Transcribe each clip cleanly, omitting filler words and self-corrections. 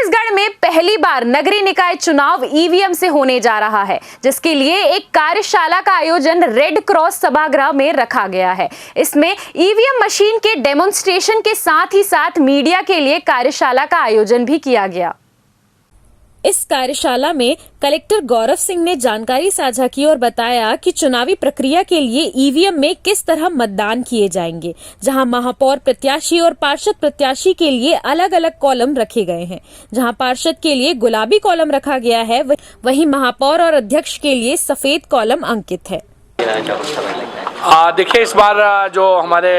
छत्तीसगढ़ में पहली बार नगरीय निकाय चुनाव ईवीएम से होने जा रहा है, जिसके लिए एक कार्यशाला का आयोजन रेड क्रॉस सभागृह में रखा गया है। इसमें ईवीएम मशीन के डेमोन्स्ट्रेशन के साथ ही साथ मीडिया के लिए कार्यशाला का आयोजन भी किया गया। इस कार्यशाला में कलेक्टर गौरव सिंह ने जानकारी साझा की और बताया कि चुनावी प्रक्रिया के लिए ईवीएम में किस तरह मतदान किए जाएंगे, जहां महापौर प्रत्याशी और पार्षद प्रत्याशी के लिए अलग अलग कॉलम रखे गए हैं। जहां पार्षद के लिए गुलाबी कॉलम रखा गया है, वहीं महापौर और अध्यक्ष के लिए सफेद कॉलम अंकित है। देखिए, इस बार जो हमारे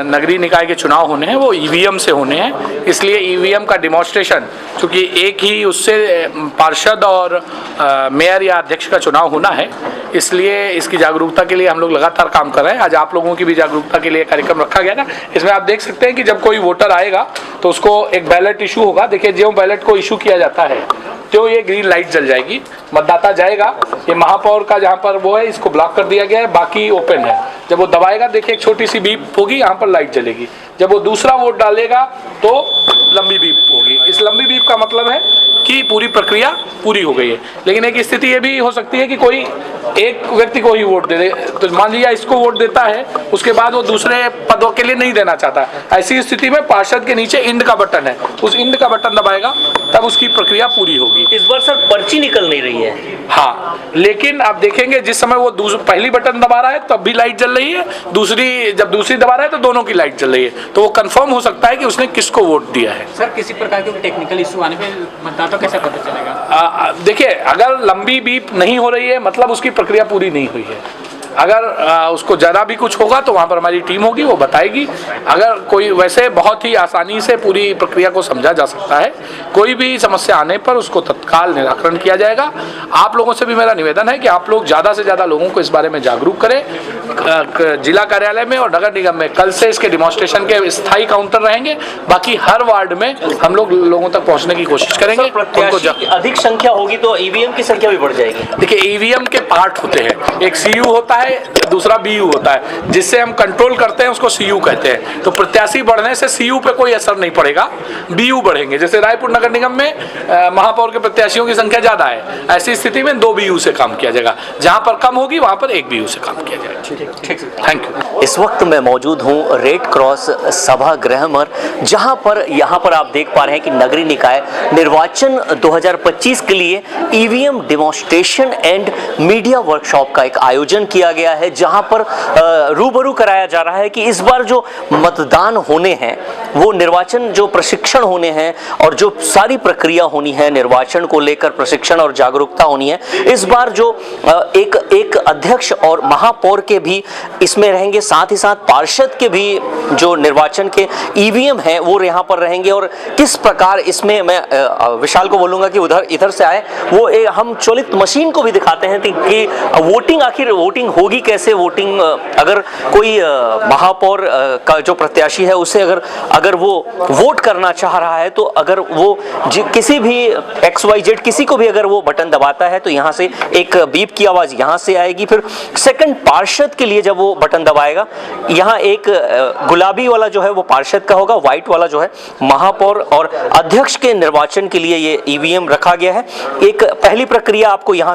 नगरीय निकाय के चुनाव होने हैं वो ईवीएम से होने हैं, इसलिए ईवीएम का डिमॉन्स्ट्रेशन, चूँकि एक ही उससे पार्षद और मेयर या अध्यक्ष का चुनाव होना है, इसलिए इसकी जागरूकता के लिए हम लोग लगातार काम कर रहे हैं। आज आप लोगों की भी जागरूकता के लिए कार्यक्रम रखा गया ना। इसमें आप देख सकते हैं कि जब कोई वोटर आएगा तो उसको एक बैलेट इशू होगा। देखिए, जो बैलेट को इशू किया जाता है तो ये ग्रीन लाइट जल जाएगी, मतदाता जाएगा। ये महापौर का जहाँ पर वो है, इसको ब्लॉक कर दिया गया है, बाकी ओपन है। जब वो दबाएगा, देखिए एक छोटी सी बीप होगी, यहाँ पर लाइट जलेगी। जब वो दूसरा वोट डालेगा तो लंबी बीप होगी। इस लंबी बीप का मतलब है कि पूरी प्रक्रिया पूरी हो गई है। लेकिन एक स्थिति ये भी हो सकती है कि कोई एक व्यक्ति को ही वोट दे दे, तो मान लीजिए इसको वोट देता है, उसके बाद वो दूसरे पदों के लिए नहीं देना चाहता। ऐसी स्थिति में पार्षद के नीचे इंड का बटन है, उस इंड का बटन दबाएगा, तब उसकी प्रक्रिया पूरी होगी। इस बार सर पर्ची निकल नहीं रही है। हाँ, लेकिन आप देखेंगे जिस समय वो पहली बटन दबा रहा है तब भी लाइट जल रही है, जब दूसरी दबा रहा है तो दोनों की लाइट जल रही है, तो वो कंफर्म हो सकता है कि उसने किसको वोट दिया है। सर, किसी प्रकार के टेक्निकल इशू आने पे मतदाता कैसे पता चलेगा? देखिए, अगर लंबी बीप नहीं हो रही है मतलब उसकी प्रक्रिया पूरी नहीं हुई है। अगर उसको ज़्यादा भी कुछ होगा तो वहाँ पर हमारी टीम होगी, वो बताएगी। अगर कोई वैसे बहुत ही आसानी से पूरी प्रक्रिया को समझा जा सकता है। कोई भी समस्या आने पर उसको तत्काल निराकरण किया जाएगा। आप लोगों से भी मेरा निवेदन है कि आप लोग ज़्यादा से ज़्यादा लोगों को इस बारे में जागरूक करें। जिला कार्यालय में और नगर निगम में कल से इसके डिमॉन्स्ट्रेशन के स्थायी काउंटर रहेंगे। बाकी हर वार्ड में हम लोग लोगों तक पहुँचने की कोशिश करेंगे। अधिक संख्या होगी तो ईवीएम की संख्या भी बढ़ जाएगी। देखिए, ईवीएम के पार्ट होते हैं, एक सीयू होता है, दूसरा बीयू होता है, जिससे हम कंट्रोल करते हैं, उसको सीयू कहते हैं। तो प्रत्याशी बढ़ने से सीयू पे कोई असर नहीं पड़ेगा, बीयू बढ़ेंगे। जैसे रायपुर नगर निगम में महापौर के प्रत्याशियों की संख्या ज्यादा है, ऐसी स्थिति में 2 बीयू से काम किया जाएगा। जहां पर कम होगी वहां पर 1 बीयू से काम किया जाएगा। Thank you. इस वक्त मैं मौजूद हूं रेड क्रॉस सभागृह में, जहां पर यहाँ पर आप देख पा रहे हैं कि नगरीय निकाय निर्वाचन 2025 के लिए EVM demonstration and media workshop का एक आयोजन किया गया है, जहां पर रूबरू कराया जा रहा है कि इस बार जो मतदान होने हैं, वो निर्वाचन जो प्रशिक्षण होने हैं और जो सारी प्रक्रिया होनी है निर्वाचन को लेकर प्रशिक्षण और जागरूकता होनी है, इस बार जो एक अध्यक्ष और महापौर के भी इसमें रहेंगे, साथ ही साथ पार्षद के भी जो निर्वाचन के ईवीएम हैं वो यहाँ पर रहेंगे। और किस प्रकार इसमें मैं विशाल को बोलूँगा कि इधर से आए, वो हम चलित मशीन को भी दिखाते हैं कि वोटिंग आखिर वोटिंग होगी कैसे। वोटिंग अगर कोई महापौर का जो प्रत्याशी है उसे अगर वो वोट करना चाह रहा है, तो अगर वो किसी भी XYZ किसी को भी अगर वो बटन दबाता है तो यहाँ से एक बीप की आवाज़ यहाँ से आएगी। फिर सेकंड पार्षद के लिए जब वो बटन दबाएगा, यहाँ एक गुलाबी वाला जो है वो पार्षद का होगा, व्हाइट वाला जो है महापौर और अध्यक्ष के निर्वाचन के लिए ये ईवीएम रखा गया है। एक पहली प्रक्रिया आपको यहाँ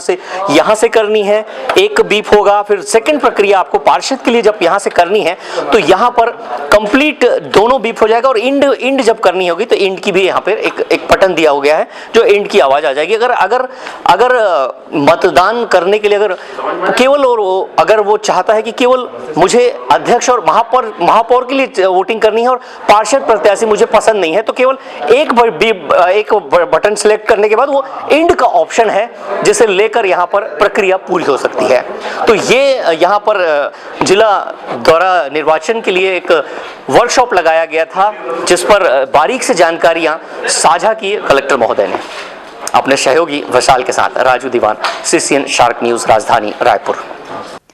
से करनी है, एक बीप होगा। फिर सेकंड प्रक्रिया आपको पार्षद के लिए जब यहाँ से करनी है तो यहाँ पर कंप्लीट दोनों बीप हो जाएगा। और इंड जब करनी होगी तो इंड की भी यहाँ पर एक बटन दिया हो गया है, जो इंड की आवाज़ आ जाएगी। अगर मतदान करने के लिए अगर वो चाहता है कि केवल मुझे अध्यक्ष और महापौर के लिए वोटिंग करनी है और पार्षद प्रत्याशी मुझे पसंद नहीं है, तो केवल एक बटन सेलेक्ट करने के बाद वो इंड का ऑप्शन है, जिसे लेकर यहाँ पर प्रक्रिया पूरी हो सकती है। तो ये यहाँ पर जिला द्वारा निर्वाचन के लिए एक वर्कशॉप लगाया गया था, जिस पर बारीक से जानकारियाँ साझा की कलेक्टर महोदय ने। अपने सहयोगी विशाल के साथ राजू दीवान, CCN शार्क न्यूज़, राजधानी रायपुर।